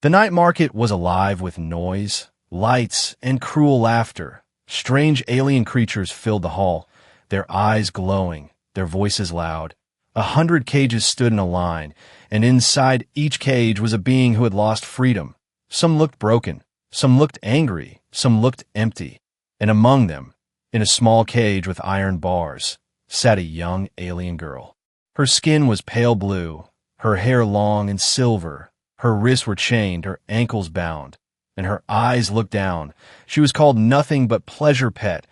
The night market was alive with noise, lights, and cruel laughter. Strange alien creatures filled the hall, their eyes glowing, their voices loud. 100 cages stood in a line, and inside each cage was a being who had lost freedom. Some looked broken, some looked angry, some looked empty. And among them, in a small cage with iron bars, sat a young alien girl. Her skin was pale blue, her hair long and silver, her wrists were chained, her ankles bound, and her eyes looked down. She was called nothing but Pleasure Pet,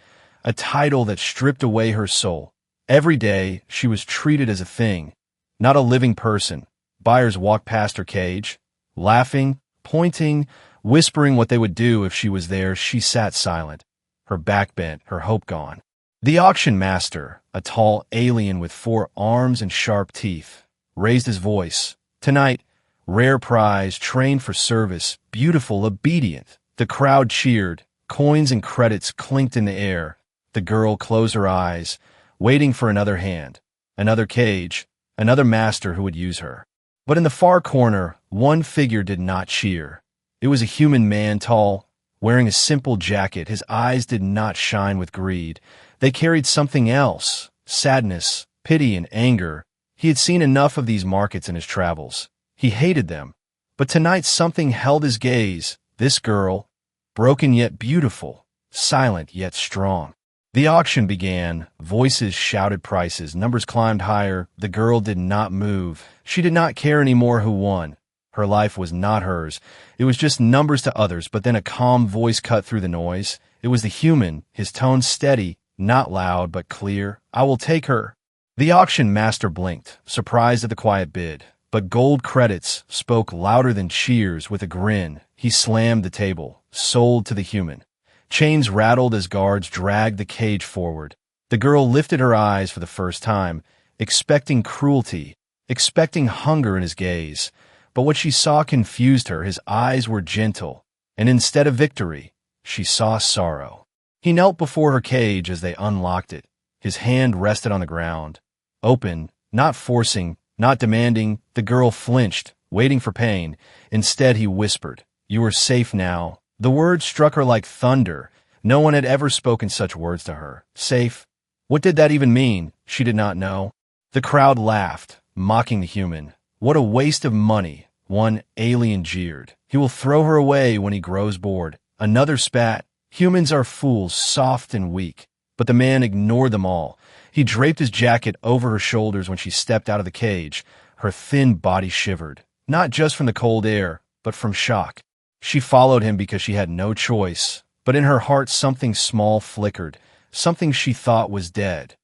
a title that stripped away her soul. Every day, she was treated as a thing, not a living person. Buyers walked past her cage, laughing, pointing, whispering what they would do if she was there. She sat silent, her back bent, her hope gone. The auction master, a tall alien with 4 arms and sharp teeth, raised his voice. Tonight, rare prize, trained for service, beautiful, obedient. The crowd cheered. Coins and credits clinked in the air. The girl closed her eyes, waiting for another hand, another cage, another master who would use her. But in the far corner, one figure did not cheer. It was a human man, tall, wearing a simple jacket. His eyes did not shine with greed. They carried something else, sadness, pity, and anger. He had seen enough of these markets in his travels. He hated them. But tonight something held his gaze. This girl, broken yet beautiful, silent yet strong. The auction began. Voices shouted prices. Numbers climbed higher. The girl did not move. She did not care anymore who won. Her life was not hers. It was just numbers to others. But then a calm voice cut through the noise. It was the human, his tone steady, not loud but clear. "I will take her." The auction master blinked, surprised at the quiet bid. But gold credits spoke louder than cheers. With a grin, he slammed the table. Sold to the human. Chains rattled as guards dragged the cage forward. The girl lifted her eyes for the first time, expecting cruelty, expecting hunger in his gaze. But what she saw confused her. His eyes were gentle, and instead of victory, she saw sorrow. He knelt before her cage as they unlocked it. His hand rested on the ground. Open, not forcing, not demanding. The girl flinched, waiting for pain. Instead, he whispered, "You are safe now." The words struck her like thunder. No one had ever spoken such words to her. Safe? What did that even mean? She did not know. The crowd laughed, mocking the human. "What a waste of money," one alien jeered. "He will throw her away when he grows bored." Another spat. "Humans are fools, soft and weak." But the man ignored them all. He draped his jacket over her shoulders when she stepped out of the cage. Her thin body shivered, not just from the cold air, but from shock. She followed him because she had no choice, but in her heart something small flickered, something she thought was dead.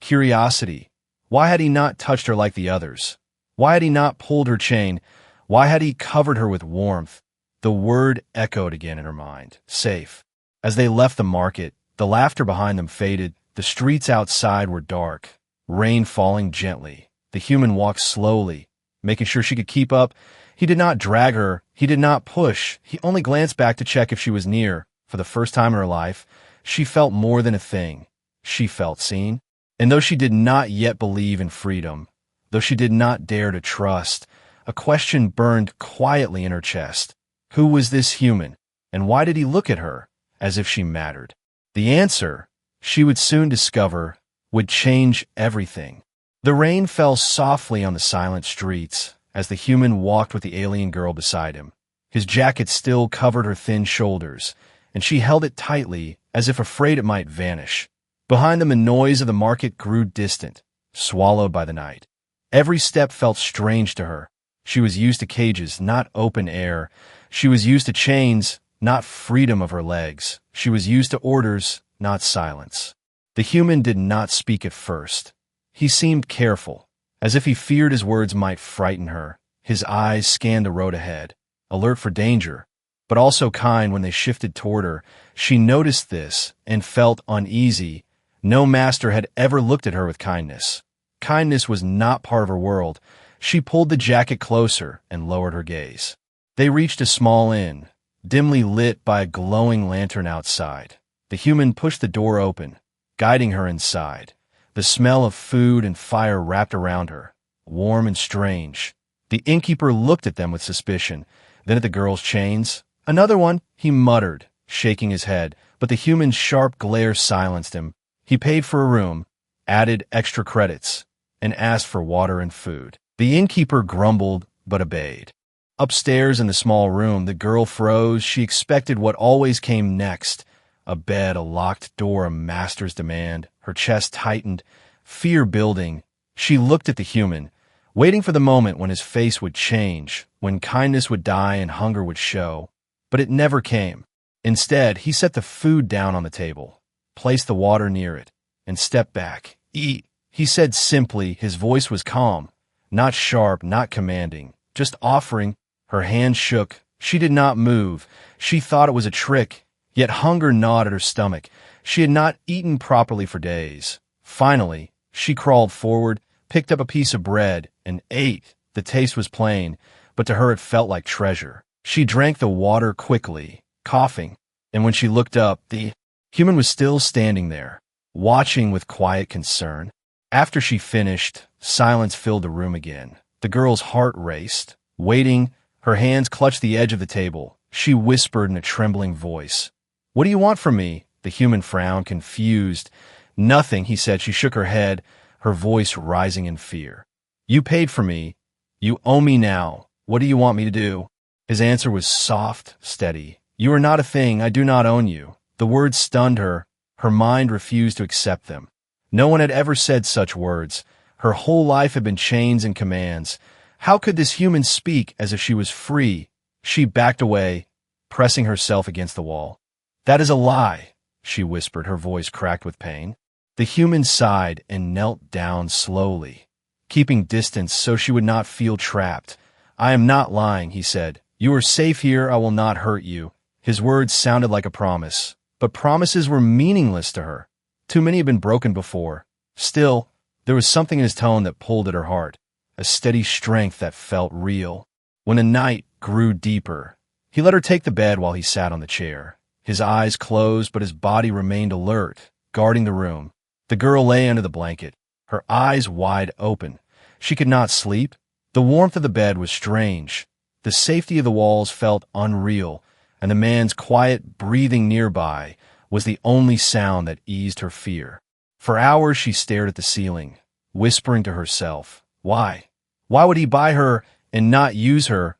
Curiosity. Why had he not touched her like the others? Why had he not pulled her chain? Why had he covered her with warmth? The word echoed again in her mind. Safe. As they left the market, the laughter behind them faded. The streets outside were dark, rain falling gently. The human walked slowly, making sure she could keep up. He did not drag her. He did not push. He only glanced back to check if she was near. For the first time in her life, she felt more than a thing. She felt seen. And though she did not yet believe in freedom, though she did not dare to trust, a question burned quietly in her chest. Who was this human? And why did he look at her as if she mattered? The answer, she would soon discover, would change everything. The rain fell softly on the silent streets as the human walked with the alien girl beside him. His jacket still covered her thin shoulders, and she held it tightly as if afraid it might vanish. Behind them, the noise of the market grew distant, swallowed by the night. Every step felt strange to her. She was used to cages, not open air. She was used to chains, not freedom of her legs. She was used to orders, not silence. The human did not speak at first. He seemed careful, as if he feared his words might frighten her. His eyes scanned the road ahead, alert for danger, but also kind when they shifted toward her. She noticed this and felt uneasy. No master had ever looked at her with kindness. Kindness was not part of her world. She pulled the jacket closer and lowered her gaze. They reached a small inn, dimly lit by a glowing lantern outside. The human pushed the door open, guiding her inside. The smell of food and fire wrapped around her, warm and strange. The innkeeper looked at them with suspicion. Then at the girl's chains. "Another one," he muttered, shaking his head, but the human's sharp glare silenced him. He paid for a room, added extra credits, and asked for water and food. The innkeeper grumbled but obeyed. Upstairs in the small room, the girl froze. She expected what always came next. A bed, a locked door, a master's demand. Her chest tightened, fear building. She looked at the human, waiting for the moment when his face would change, when kindness would die and hunger would show. But it never came. Instead, he set the food down on the table, placed the water near it, and stepped back. "Eat," he said simply. His voice was calm, not sharp, not commanding, just offering. Her hand shook. She did not move. She thought it was a trick, yet hunger gnawed at her stomach. She had not eaten properly for days. Finally, she crawled forward, picked up a piece of bread, and ate. The taste was plain, but to her it felt like treasure. She drank the water quickly, coughing, and when she looked up, the human was still standing there, watching with quiet concern. After she finished, silence filled the room again. The girl's heart raced, waiting. Her hands clutched the edge of the table. She whispered in a trembling voice, "What do you want from me?" The human frowned, confused. "Nothing," he said. She shook her head, her voice rising in fear. "You paid for me. You owe me now. What do you want me to do?" His answer was soft, steady. "You are not a thing. I do not own you." The words stunned her. Her mind refused to accept them. No one had ever said such words. Her whole life had been chains and commands. How could this human speak as if she was free? She backed away, pressing herself against the wall. "That is a lie," she whispered, her voice cracked with pain. The human sighed and knelt down slowly, keeping distance so she would not feel trapped. "I am not lying," he said. "You are safe here. I will not hurt you." His words sounded like a promise, but promises were meaningless to her. Too many had been broken before. Still, there was something in his tone that pulled at her heart, a steady strength that felt real. When the night grew deeper, he let her take the bed while he sat on the chair. His eyes closed, but his body remained alert, guarding the room. The girl lay under the blanket, her eyes wide open. She could not sleep. The warmth of the bed was strange. The safety of the walls felt unreal, and the man's quiet breathing nearby was the only sound that eased her fear. For hours she stared at the ceiling, whispering to herself, "Why? Why would he buy her and not use her?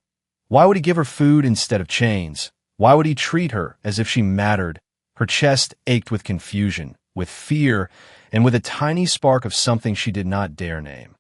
Why would he give her food instead of chains? Why would he treat her as if she mattered?" Her chest ached with confusion, with fear, and with a tiny spark of something she did not dare name.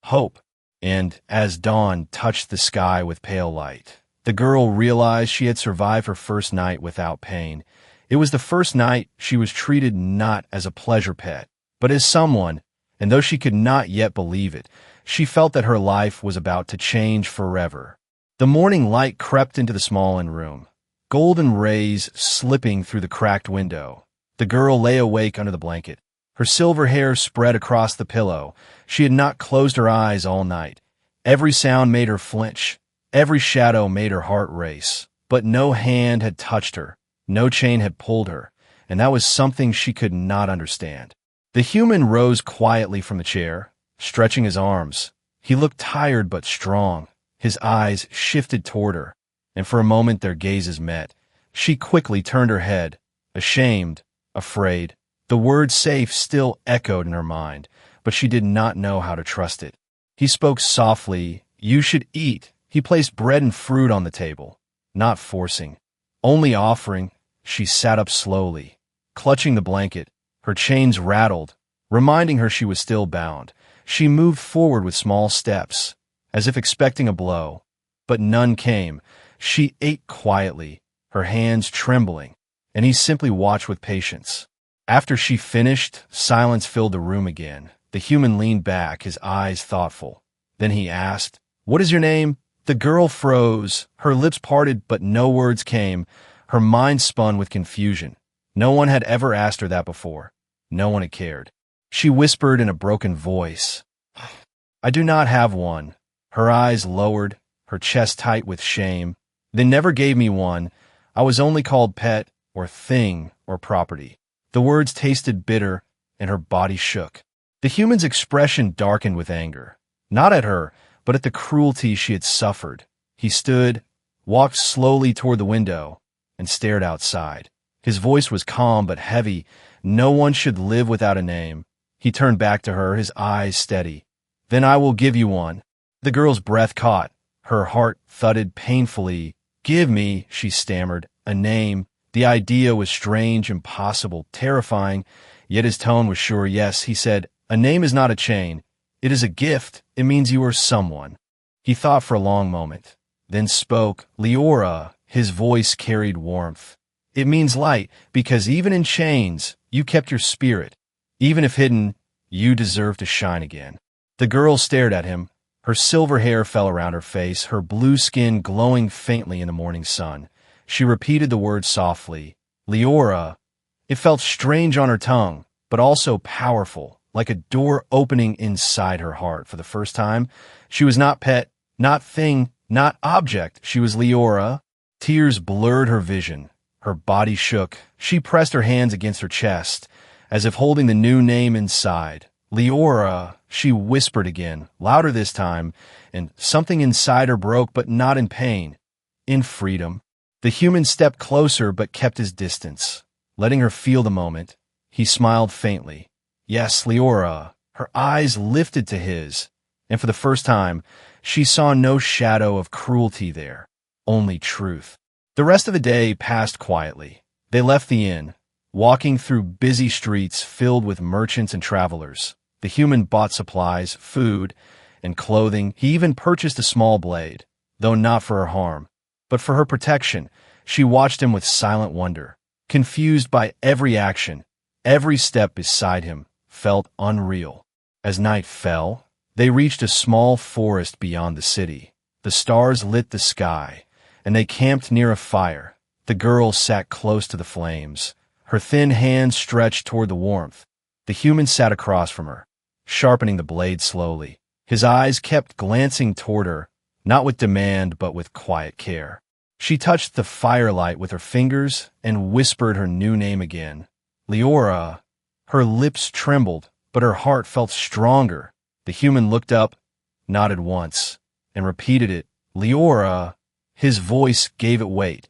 Hope. And as dawn touched the sky with pale light, the girl realized she had survived her first night without pain. It was the first night she was treated not as a pleasure pet, but as someone, and though she could not yet believe it, she felt that her life was about to change forever. The morning light crept into the small inn room, golden rays slipping through the cracked window. The girl lay awake under the blanket, her silver hair spread across the pillow. She had not closed her eyes all night. Every sound made her flinch. Every shadow made her heart race. But no hand had touched her. No chain had pulled her. And that was something she could not understand. The human rose quietly from the chair, stretching his arms. He looked tired but strong. His eyes shifted toward her, and for a moment their gazes met. She quickly turned her head, ashamed, afraid. The word safe still echoed in her mind, but she did not know how to trust it. He spoke softly. "You should eat." He placed bread and fruit on the table, not forcing, only offering. She sat up slowly, clutching the blanket. Her chains rattled, reminding her she was still bound. She moved forward with small steps, as if expecting a blow, but none came. She ate quietly, her hands trembling, and he simply watched with patience. After she finished, silence filled the room again. The human leaned back, his eyes thoughtful. Then he asked, "What is your name?" The girl froze, her lips parted, but no words came. Her mind spun with confusion. No one had ever asked her that before. No one had cared. She whispered in a broken voice, "I do not have one." Her eyes lowered, her chest tight with shame. "They never gave me one. I was only called pet, or thing, or property." The words tasted bitter, and her body shook. The human's expression darkened with anger, not at her, but at the cruelty she had suffered. He stood, walked slowly toward the window, and stared outside. His voice was calm but heavy. No one should live without a name. He turned back to her, his eyes steady. Then I will give you one. The girl's breath caught. Her heart thudded painfully. Give me, she stammered, a name. The idea was strange, impossible, terrifying, yet his tone was sure. Yes, he said, a name is not a chain. It is a gift. It means you are someone. He thought for a long moment, then spoke. Leora. His voice carried warmth. It means light, because even in chains, you kept your spirit. Even if hidden, you deserve to shine again. The girl stared at him. Her silver hair fell around her face, her blue skin glowing faintly in the morning sun. She repeated the word softly. Leora. It felt strange on her tongue, but also powerful, like a door opening inside her heart. For the first time, she was not pet, not thing, not object. She was Leora. Tears blurred her vision. Her body shook. She pressed her hands against her chest, as if holding the new name inside. Leora, she whispered again, louder this time, and something inside her broke, but not in pain, in freedom. The human stepped closer but kept his distance. Letting her feel the moment, he smiled faintly. Yes, Leora. Her eyes lifted to his, and for the first time, she saw no shadow of cruelty there, only truth. The rest of the day passed quietly. They left the inn, walking through busy streets filled with merchants and travelers. The human bought supplies, food, and clothing. He even purchased a small blade, though not for her harm, but for her protection. She watched him with silent wonder, confused by every action. Every step beside him felt unreal. As night fell, they reached a small forest beyond the city. The stars lit the sky, and they camped near a fire. The girl sat close to the flames, her thin hands stretched toward the warmth. The human sat across from her, sharpening the blade slowly. His eyes kept glancing toward her, not with demand but with quiet care. She touched the firelight with her fingers and whispered her new name again. Leora. Her lips trembled, but her heart felt stronger. The human looked up, nodded once, and repeated it. Leora. His voice gave it weight,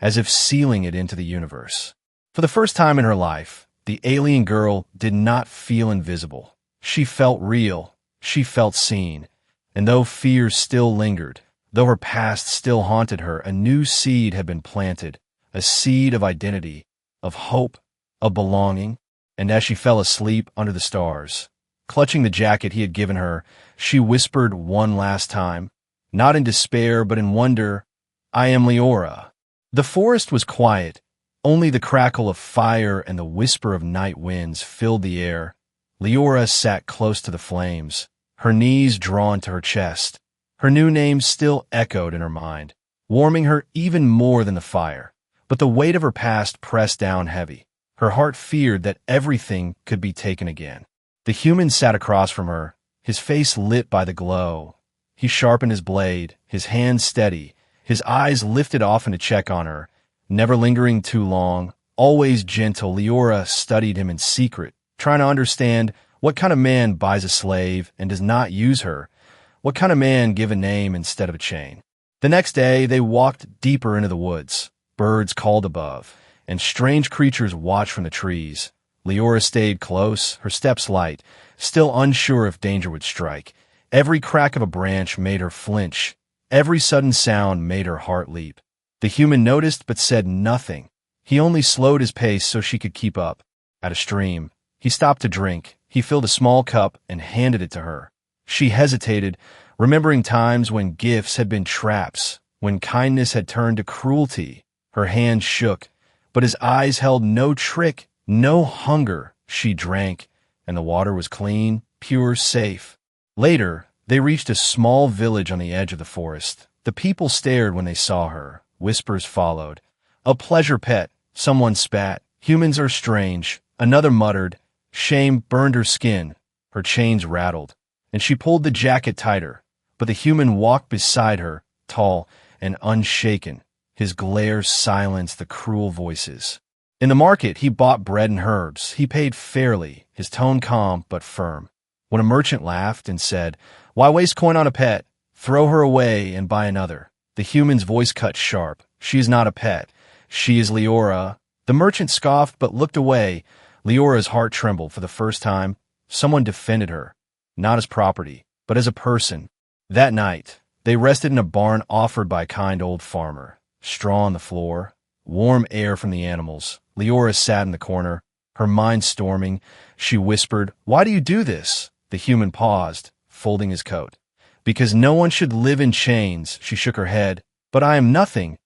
as if sealing it into the universe. For the first time in her life, the alien girl did not feel invisible. She felt real. She felt seen. And though fear still lingered, though her past still haunted her, a new seed had been planted, a seed of identity, of hope, of belonging. And as she fell asleep under the stars, clutching the jacket he had given her, she whispered one last time, not in despair but in wonder, I am Leora. The forest was quiet. Only the crackle of fire and the whisper of night winds filled the air. Leora sat close to the flames, her knees drawn to her chest. Her new name still echoed in her mind, warming her even more than the fire. But the weight of her past pressed down heavy. Her heart feared that everything could be taken again. The human sat across from her, his face lit by the glow. He sharpened his blade, his hands steady, his eyes lifted often to check on her, never lingering too long, always gentle. Leora studied him in secret, trying to understand what kind of man buys a slave and does not use her, what kind of man give a name instead of a chain. The next day, they walked deeper into the woods. Birds called above, and strange creatures watched from the trees. Leora stayed close, her steps light, still unsure if danger would strike. Every crack of a branch made her flinch. Every sudden sound made her heart leap. The human noticed but said nothing. He only slowed his pace so she could keep up. At a stream, he stopped to drink. He filled a small cup and handed it to her. She hesitated, remembering times when gifts had been traps, when kindness had turned to cruelty. Her hand shook, but his eyes held no trick, no hunger. She drank, and the water was clean, pure, safe. Later, they reached a small village on the edge of the forest. The people stared when they saw her. Whispers followed. A pleasure pet, someone spat. Humans are strange. Another muttered. Shame burned her skin. Her chains rattled, and she pulled the jacket tighter. But the human walked beside her, tall and unshaken. His glare silenced the cruel voices. In the market, he bought bread and herbs. He paid fairly, his tone calm but firm. When a merchant laughed and said, Why waste coin on a pet? Throw her away and buy another. The human's voice cut sharp. She is not a pet. She is Leora. The merchant scoffed but looked away. Leora's heart trembled for the first time. Someone defended her, not as property, but as a person. That night, they rested in a barn offered by a kind old farmer. Straw on the floor, warm air from the animals. Leora sat in the corner, her mind storming. She whispered, "Why do you do this?" The human paused, folding his coat. "Because no one should live in chains," she shook her head. "But I am nothing.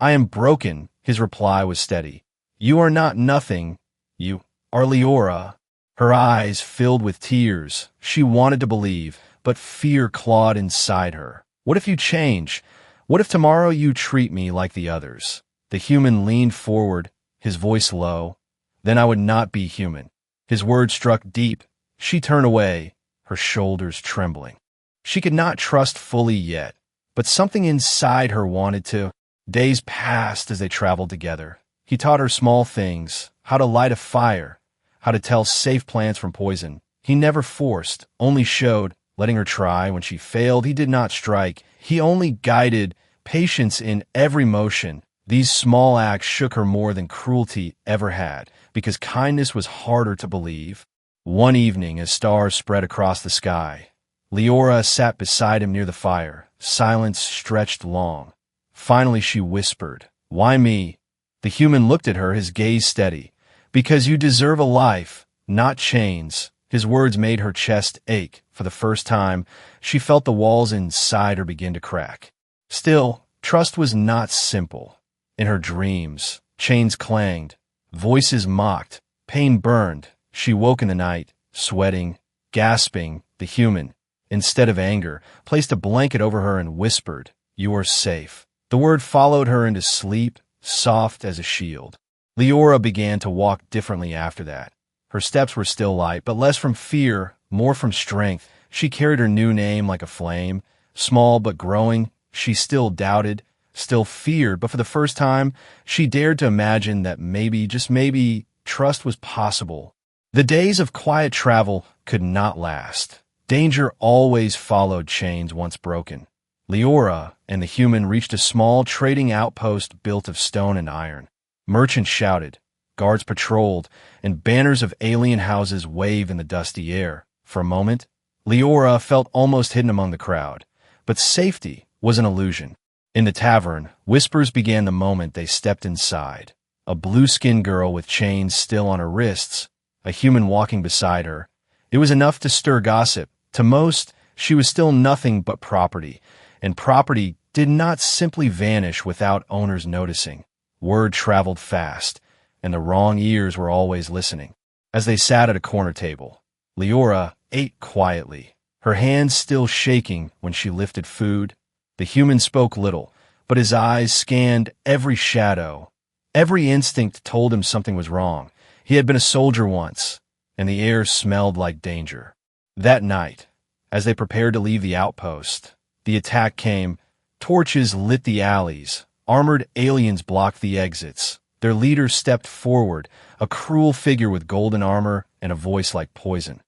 I am broken." His reply was steady. "You are not nothing. You are Leora." Her eyes filled with tears. She wanted to believe, but fear clawed inside her. "What if you change? What if tomorrow you treat me like the others?" The human leaned forward, his voice low. "Then I would not be human." His words struck deep. She turned away, her shoulders trembling. She could not trust fully yet, but something inside her wanted to. Days passed as they traveled together. He taught her small things, how to light a fire, how to tell safe plants from poison. He never forced, only showed, letting her try. When she failed, he did not strike. He only guided, patience in every motion. These small acts shook her more than cruelty ever had, because kindness was harder to believe. One evening, as stars spread across the sky, Leora sat beside him near the fire. Silence stretched long. Finally she whispered, "Why me?" The human looked at her, his gaze steady. "Because you deserve a life, not chains." His words made her chest ache. For the first time, she felt the walls inside her begin to crack. Still, trust was not simple. In her dreams, chains clanged, voices mocked, pain burned. She woke in the night, sweating, gasping. The human, instead of anger, placed a blanket over her and whispered, "You are safe." The word followed her into sleep, soft as a shield. Leora began to walk differently after that. Her steps were still light, but less from fear, more from strength. She carried her new name like a flame, small but growing. She still doubted, still feared, but for the first time, she dared to imagine that maybe, just maybe, trust was possible. The days of quiet travel could not last. Danger always followed chains once broken. Leora and the human reached a small trading outpost built of stone and iron. Merchants shouted, guards patrolled, and banners of alien houses waved in the dusty air. For a moment, Leora felt almost hidden among the crowd, but safety was an illusion. In the tavern, whispers began the moment they stepped inside. A blue-skinned girl with chains still on her wrists, a human walking beside her. It was enough to stir gossip. To most, she was still nothing but property, and property did not simply vanish without owners noticing. Word traveled fast, and the wrong ears were always listening. As they sat at a corner table, Leora ate quietly, her hands still shaking when she lifted food. The human spoke little, but his eyes scanned every shadow. Every instinct told him something was wrong. He had been a soldier once, and the air smelled like danger. That night, as they prepared to leave the outpost, the attack came. Torches lit the alleys. Armored aliens blocked the exits. Their leader stepped forward, a cruel figure with golden armor and a voice like poison.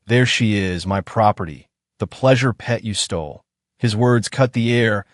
"There she is, my property, the pleasure pet you stole." His words cut the air,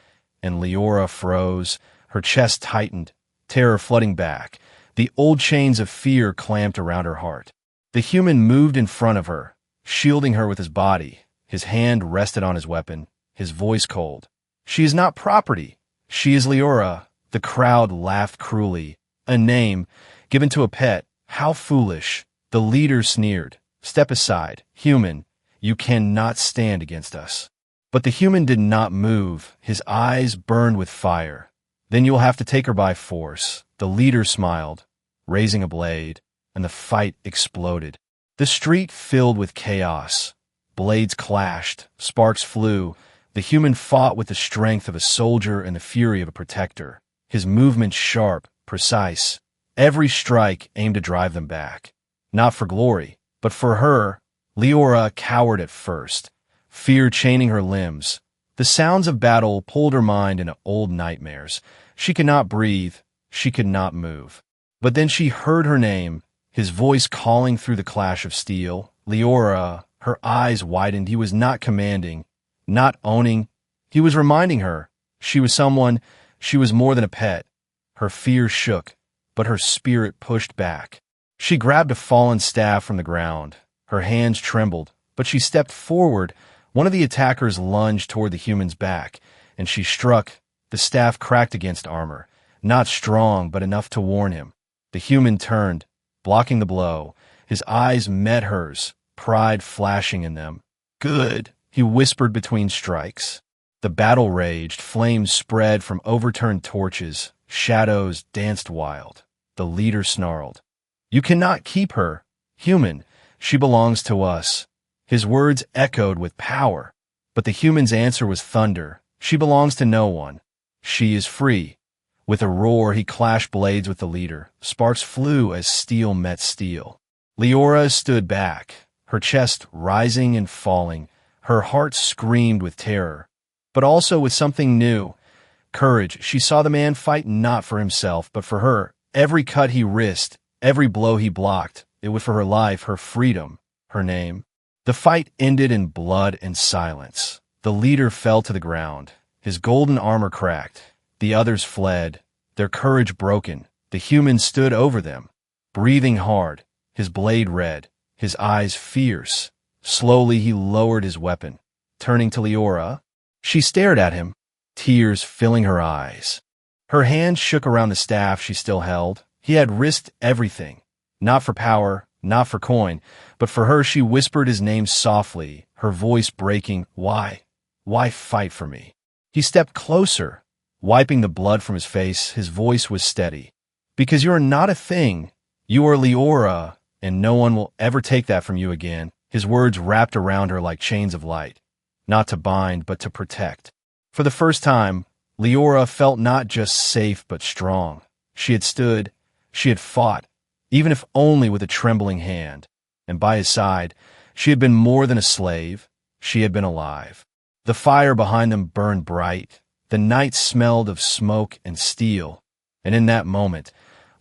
and Leora froze. Her chest tightened, terror flooding back. The old chains of fear clamped around her heart. The human moved in front of her, shielding her with his body. His hand rested on his weapon, his voice cold. "She is not property. She is Leora." The crowd laughed cruelly. A name, given to a pet. How foolish. The leader sneered. "Step aside, human. You cannot stand against us." But the human did not move. His eyes burned with fire. "Then you'll have to take her by force." The leader smiled, raising a blade, and the fight exploded. The street filled with chaos. Blades clashed, sparks flew. The human fought with the strength of a soldier and the fury of a protector. His movements sharp, precise. Every strike aimed to drive them back. Not for glory, but for her. Leora cowered at first, fear chaining her limbs. The sounds of battle pulled her mind into old nightmares. She could not breathe. She could not move. But then she heard her name, his voice calling through the clash of steel. Leora, her eyes widened. He was not commanding, not owning. He was reminding her, She was someone, she was more than a pet. Her fear shook, but her spirit pushed back. She grabbed a fallen staff from the ground. Her hands trembled, but she stepped forward. One of the attackers lunged toward the human's back, and she struck. The staff cracked against armor, not strong, but enough to warn him. The human turned, blocking the blow. His eyes met hers, pride flashing in them. "Good," he whispered between strikes. The battle raged, flames spread from overturned torches, shadows danced wild. The leader snarled, "You cannot keep her. Human, she belongs to us." His words echoed with power, but the human's answer was thunder. "She belongs to no one. She is free." With a roar, he clashed blades with the leader. Sparks flew as steel met steel. Leora stood back, her chest rising and falling. Her heart screamed with terror, but also with something new. Courage. She saw the man fight not for himself, but for her. Every cut he risked, every blow he blocked, it was for her life, her freedom, her name. The fight ended in blood and silence. The leader fell to the ground. His golden armor cracked. The others fled, their courage broken. The human stood over them, breathing hard, his blade red, his eyes fierce. Slowly he lowered his weapon. Turning to Leora, she stared at him, tears filling her eyes. Her hand shook around the staff she still held. He had risked everything, not for power, not for coin, but for her. She whispered his name softly, her voice breaking. "Why? Why fight for me?" He stepped closer, wiping the blood from his face. His voice was steady. "Because you are not a thing. You are Leora, and no one will ever take that from you again." His words wrapped around her like chains of light, not to bind, but to protect. For the first time, Leora felt not just safe, but strong. She had stood, she had fought, even if only with a trembling hand. And by his side, she had been more than a slave. She had been alive. The fire behind them burned bright. The night smelled of smoke and steel. And in that moment,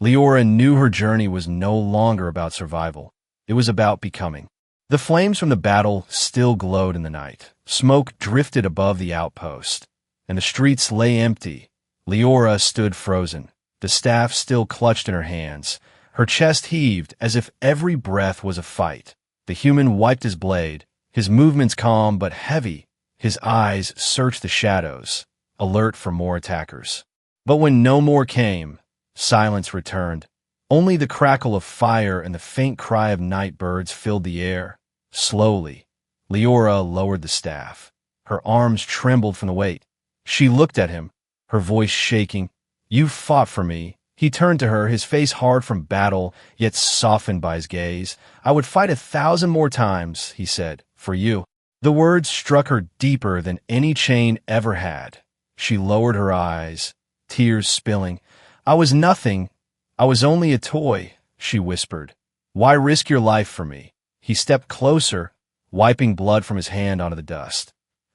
Leora knew her journey was no longer about survival. It was about becoming. The flames from the battle still glowed in the night. Smoke drifted above the outpost, and the streets lay empty. Leora stood frozen, the staff still clutched in her hands. Her chest heaved as if every breath was a fight. The human wiped his blade, his movements calm but heavy. His eyes searched the shadows, alert for more attackers. But when no more came, silence returned. Only the crackle of fire and the faint cry of night birds filled the air. Slowly, Leora lowered the staff. Her arms trembled from the weight. She looked at him, her voice shaking. "You fought for me." He turned to her, his face hard from battle, yet softened by his gaze. "I would fight 1,000 more times," he said, "for you." The words struck her deeper than any chain ever had. She lowered her eyes, tears spilling. "I was nothing. I was only a toy," she whispered. "Why risk your life for me?" He stepped closer, wiping blood from his hand onto the dust.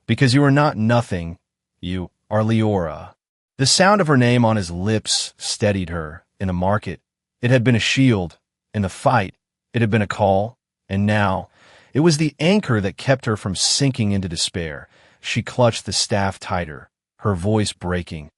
"Because you are not nothing. You are Leora." The sound of her name on his lips steadied her. In the market, it had been a shield. In the fight, it had been a call. And now, it was the anchor that kept her from sinking into despair. She clutched the staff tighter, her voice breaking.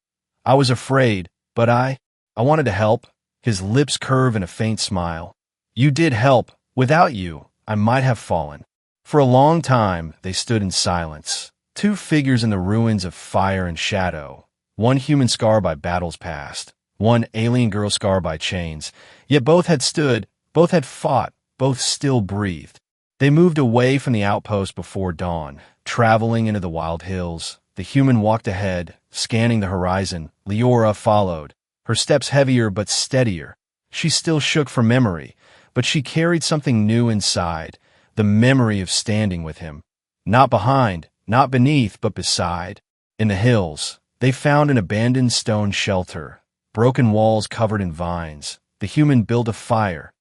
"I was afraid, but I wanted to help." His lips curved in a faint smile. "You did help. Without you, I might have fallen." For a long time, they stood in silence. Two figures in the ruins of fire and shadow. One human scarred by battles past. One alien girl scarred by chains. Yet both had stood, both had fought, both still breathed. They moved away from the outpost before dawn, traveling into the wild hills. The human walked ahead, scanning the horizon. Leora followed, her steps heavier but steadier. She still shook from memory, but she carried something new inside, the memory of standing with him. Not behind, not beneath, but beside. In the hills, they found an abandoned stone shelter, broken walls covered in vines. The human built a fire,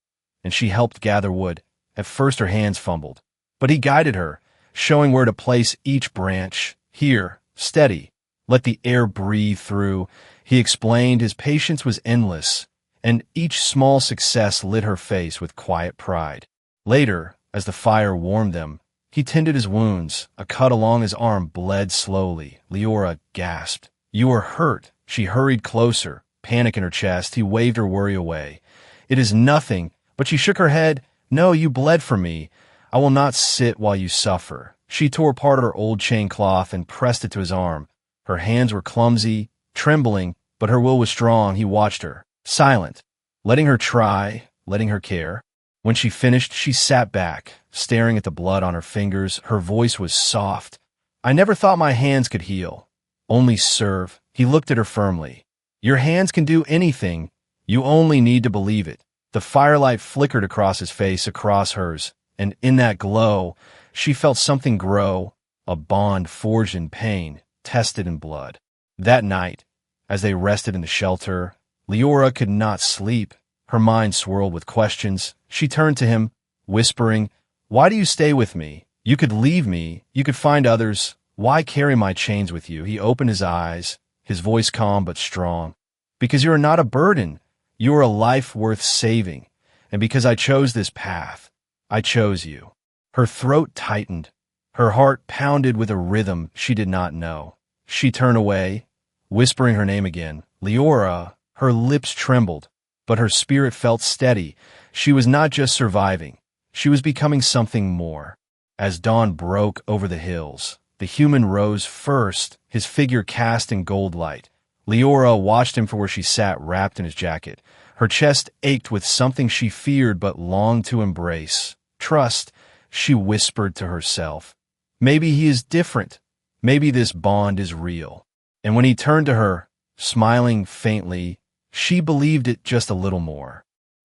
and she helped gather wood. At first her hands fumbled, but he guided her, showing where to place each branch. "Here, steady. Let the air breathe through." He explained. His patience was endless, and each small success lit her face with quiet pride. Later, as the fire warmed them, he tended his wounds. A cut along his arm bled slowly. Leora gasped. You are hurt. She hurried closer, panic in her chest. He waved her worry away. It is nothing, but she shook her head. No, you bled for me. I will not sit while you suffer. She tore apart her old chain cloth and pressed it to his arm. Her hands were clumsy, trembling, but her will was strong. He watched her, silent, letting her try, letting her care. When she finished, she sat back, staring at the blood on her fingers. Her voice was soft. I never thought my hands could heal. Only serve. He looked at her firmly. Your hands can do anything. You only need to believe it. The firelight flickered across his face, across hers, and in that glow, she felt something grow, a bond forged in pain, tested in blood. That night, as they rested in the shelter, Leora could not sleep. Her mind swirled with questions. She turned to him, whispering, Why do you stay with me? You could leave me. You could find others. Why carry my chains with you? He opened his eyes, his voice calm but strong. Because you are not a burden. You are a life worth saving. And because I chose this path, I chose you. Her throat tightened. Her heart pounded with a rhythm she did not know. She turned away, whispering her name again. Leora. Her lips trembled, but her spirit felt steady. She was not just surviving. She was becoming something more. As dawn broke over the hills, the human rose first, his figure cast in gold light. Leora watched him from where she sat, wrapped in his jacket. Her chest ached with something she feared but longed to embrace. Trust, she whispered to herself. Maybe he is different. Maybe this bond is real. And when he turned to her, smiling faintly, she believed it just a little more.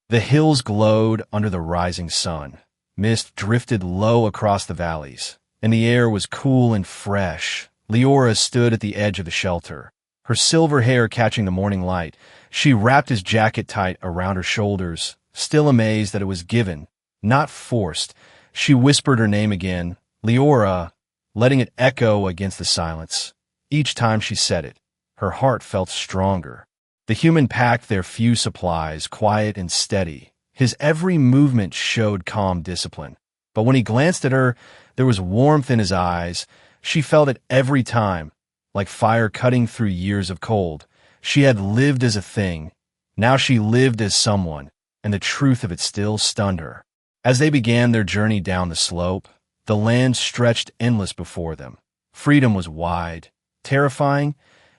The hills glowed under the rising sun. Mist drifted low across the valleys, and the air was cool and fresh. Leora stood at the edge of the shelter, her silver hair catching the morning light. She wrapped his jacket tight around her shoulders, still amazed that it was given, not forced. She whispered her name again, Leora, letting it echo against the silence. Each time she said it, her heart felt stronger. The human packed their few supplies, quiet and steady. His every movement showed calm discipline. But when he glanced at her, there was warmth in his eyes. She felt it every time, like fire cutting through years of cold. She had lived as a thing. Now she lived as someone, and the truth of it still stunned her. As they began their journey down the slope, the land stretched endless before them. Freedom was wide, terrifying,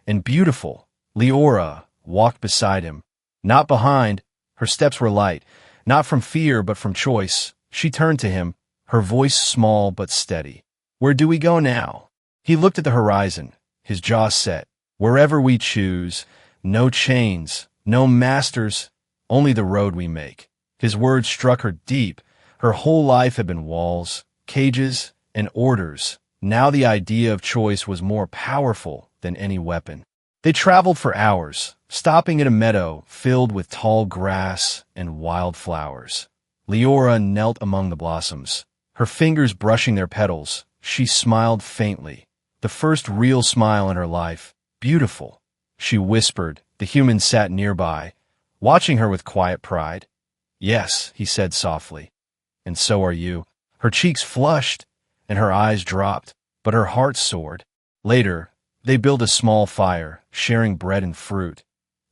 and beautiful. Leora walked beside him, not behind. Her steps were light, not from fear but from choice. She turned to him, her voice small but steady. Where do we go now? He looked at the horizon, his jaw set. Wherever we choose, no chains, no masters, only the road we make. His words struck her deep. Her whole life had been walls, cages, and orders. Now the idea of choice was more powerful than any weapon. They traveled for hours, stopping at a meadow filled with tall grass and wild flowers. Leora knelt among the blossoms, her fingers brushing their petals. She smiled faintly, the first real smile in her life. Beautiful, she whispered. The human sat nearby, watching her with quiet pride. Yes, he said softly, and so are you. Her cheeks flushed, and her eyes dropped, but her heart soared. Later, they built a small fire, sharing bread and fruit.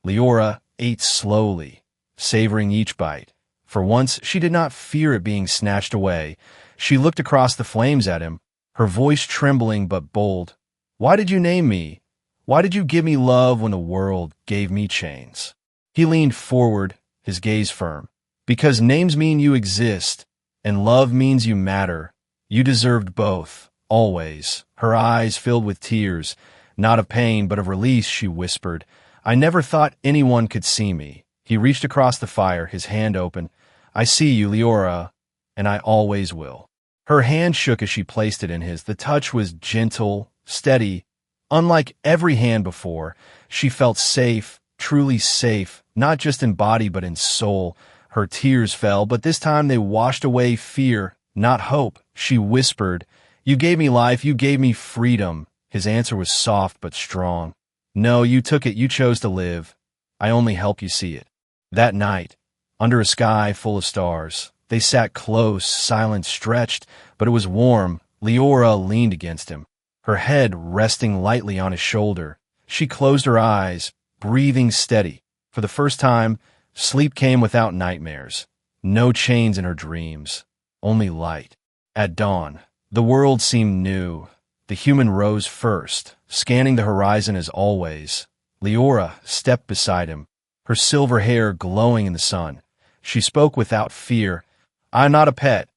Leora ate slowly, savoring each bite. For once, she did not fear it being snatched away. She looked across the flames at him, her voice trembling but bold. Why did you name me? Why did you give me love when the world gave me chains? He leaned forward, his gaze firm. Because names mean you exist, and love means you matter. You deserved both, always. Her eyes filled with tears, not of pain but of release. She whispered, I never thought anyone could see me. He reached across the fire, his hand open. I see you, Leora, and I always will. Her hand shook as she placed it in his. The touch was gentle, steady. Unlike every hand before, she felt safe, truly safe, not just in body but in soul. Her tears fell, but this time they washed away fear, not hope. She whispered, You gave me life, you gave me freedom. His answer was soft but strong. No, you took it, you chose to live. I only help you see it. That night, under a sky full of stars, they sat close, silence stretched, but it was warm. Leora leaned against him, her head resting lightly on his shoulder. She closed her eyes, breathing steady. For the first time, sleep came without nightmares. No chains in her dreams, only light. At dawn, the world seemed new. The human rose first, scanning the horizon as always. Leora stepped beside him, her silver hair glowing in the sun. She spoke without fear. "I am not a pet.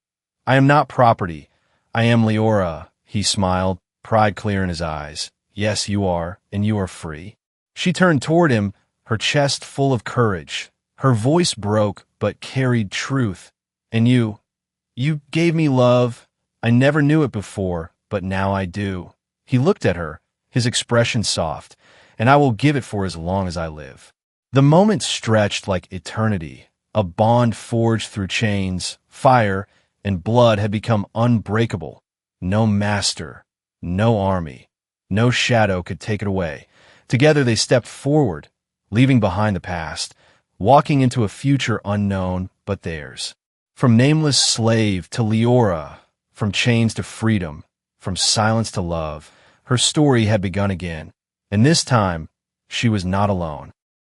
I am not property. I am Leora." He smiled, pride clear in his eyes. "Yes, you are, and you are free." She turned toward him, her chest full of courage. Her voice broke, but carried truth. "And you gave me love. I never knew it before, but now I do." He looked at her, his expression soft. "And I will give it for as long as I live." The moment stretched like eternity. A bond forged through chains, fire, and blood had become unbreakable. No master, no army, no shadow could take it away. Together they stepped forward, leaving behind the past, walking into a future unknown but theirs. From nameless slave to Leora, from chains to freedom, from silence to love, her story had begun again. And this time, she was not alone.